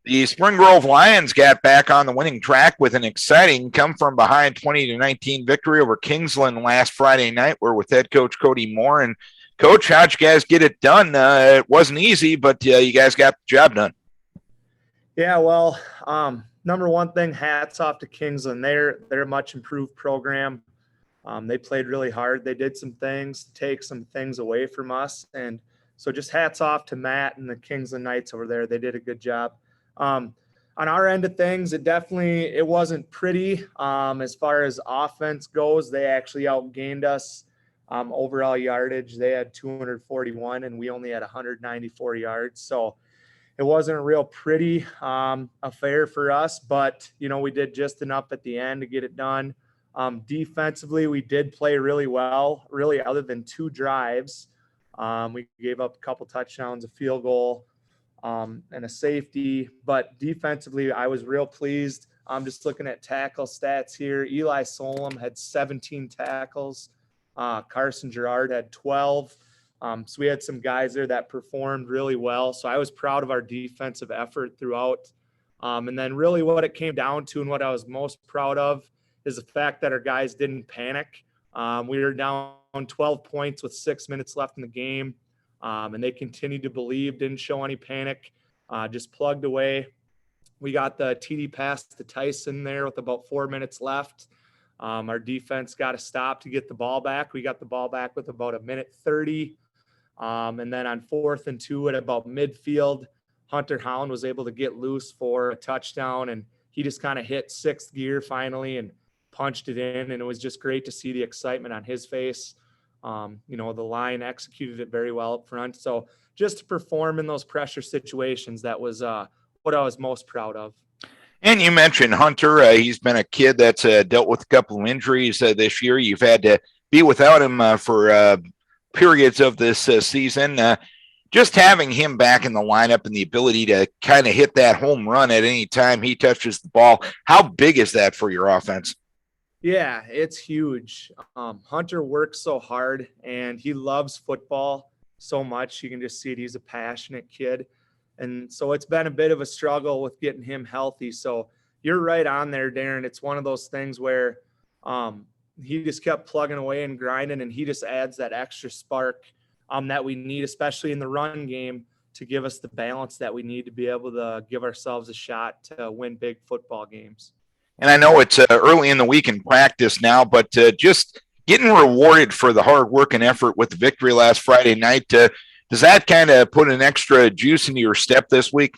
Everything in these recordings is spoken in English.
The Spring Grove Lions got back on the winning track with an exciting come from behind 20-19 victory over Kingsland last Friday night. We're with head coach Kody Moore. And coach, how'd you guys get it done? It wasn't easy, but you guys got the job done. Yeah, well, number one thing, hats off to Kingsland. They're a much improved program. They played really hard. They did some things to take some things away from us, and so just hats off to Matt and the Kingsland Knights over there. They did a good job. On our end of things, it wasn't pretty as far as offense goes. They actually outgained us overall yardage. They had 241, and we only had 194 yards. So it wasn't a real pretty affair for us, but we did just enough at the end to get it done. Defensively, we did play really well, really, other than two drives. We gave up a couple touchdowns, a field goal, and a safety. But defensively, I was real pleased. I'm just looking at tackle stats here. Eli Solom had 17 tackles. Carson Gerard had 12. So we had some guys there that performed really well. So I was proud of our defensive effort throughout. And then really what it came down to and what I was most proud of is the fact that our guys didn't panic. We were down 12 points with 6 minutes left in the game. And they continued to believe, didn't show any panic, just plugged away. We got the TD pass to Tyson there with about 4 minutes left. Our defense got a stop to get the ball back. We got the ball back with about 1:30. And then on 4th and 2 at about midfield, Hunter Holland was able to get loose for a touchdown, and he just kind of hit sixth gear finally and punched it in. And it was just great to see the excitement on his face. The line executed it very well up front. So just to perform in those pressure situations, that was what I was most proud of. And you mentioned Hunter. He's been a kid that's dealt with a couple of injuries this year. You've had to be without him for periods of this season. Just having him back in the lineup and the ability to kind of hit that home run at any time he touches the ball, how big is that for your offense? Yeah, it's huge. Hunter works so hard, and he loves football so much. You can just see it. He's a passionate kid. And so it's been a bit of a struggle with getting him healthy. So you're right on there, Darren. It's one of those things where he just kept plugging away and grinding, and he just adds that extra spark that we need, especially in the run game, to give us the balance that we need to be able to give ourselves a shot to win big football games. And I know it's early in the week in practice now, but just getting rewarded for the hard work and effort with the victory last Friday night, does that kind of put an extra juice into your step this week?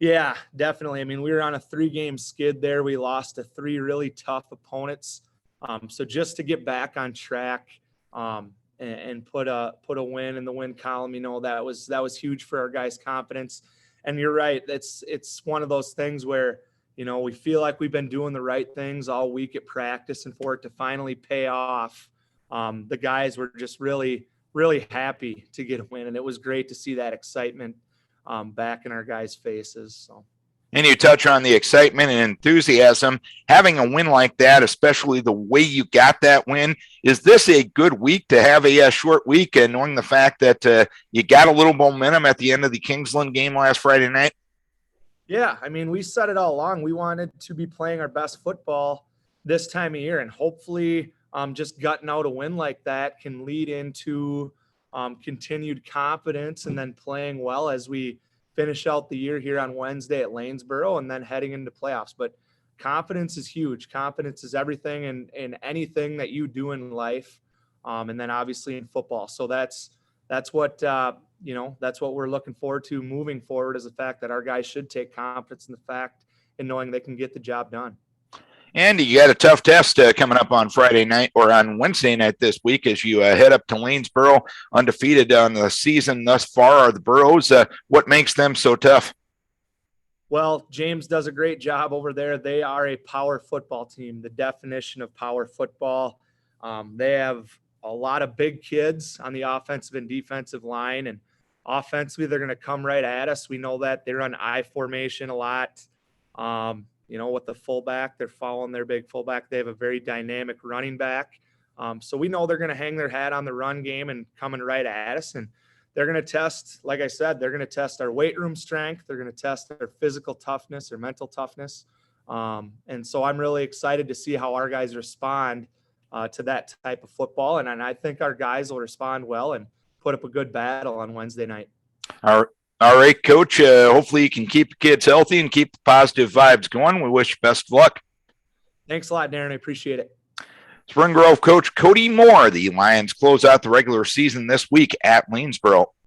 Yeah, definitely. I mean, we were on a 3-game skid there. We lost to 3 really tough opponents. So just to get back on track and put a win in the win column, that was huge for our guys' confidence. And you're right. It's one of those things where, we feel like we've been doing the right things all week at practice, and for it to finally pay off, the guys were just really, really happy to get a win. And it was great to see that excitement back in our guys' faces. So. And you touch on the excitement and enthusiasm. Having a win like that, especially the way you got that win, is this a good week to have a short week, and knowing the fact that you got a little momentum at the end of the Kingsland game last Friday night? Yeah, I mean, we said it all along. We wanted to be playing our best football this time of year, and hopefully just gutting out a win like that can lead into continued confidence and then playing well as we finish out the year here on Wednesday at Lanesboro and then heading into playoffs. But confidence is huge. Confidence is everything in anything that you do in life, and then obviously in football. So that's what that's what we're looking forward to moving forward, is the fact that our guys should take confidence in the fact and knowing they can get the job done. Andy, you got a tough test coming up on Friday night or on Wednesday night this week as you head up to Lanesboro, undefeated on the season thus far are the Burros. What makes them so tough? Well, James does a great job over there. They are a power football team, the definition of power football. They have a lot of big kids on the offensive and defensive line, and offensively, they're going to come right at us. We know that they run I formation a lot. With the fullback, they're following their big fullback. They have a very dynamic running back. So we know they're going to hang their hat on the run game and coming right at us. And they're going to test, like I said, they're going to test our weight room strength. They're going to test their physical toughness, their mental toughness. And so I'm really excited to see how our guys respond to that type of football. And I think our guys will respond well and put up a good battle on Wednesday night. All right, Coach. Hopefully you can keep the kids healthy and keep the positive vibes going. We wish you best of luck. Thanks a lot, Darren. I appreciate it. Spring Grove coach Kody Moore. The Lions close out the regular season this week at Lanesboro.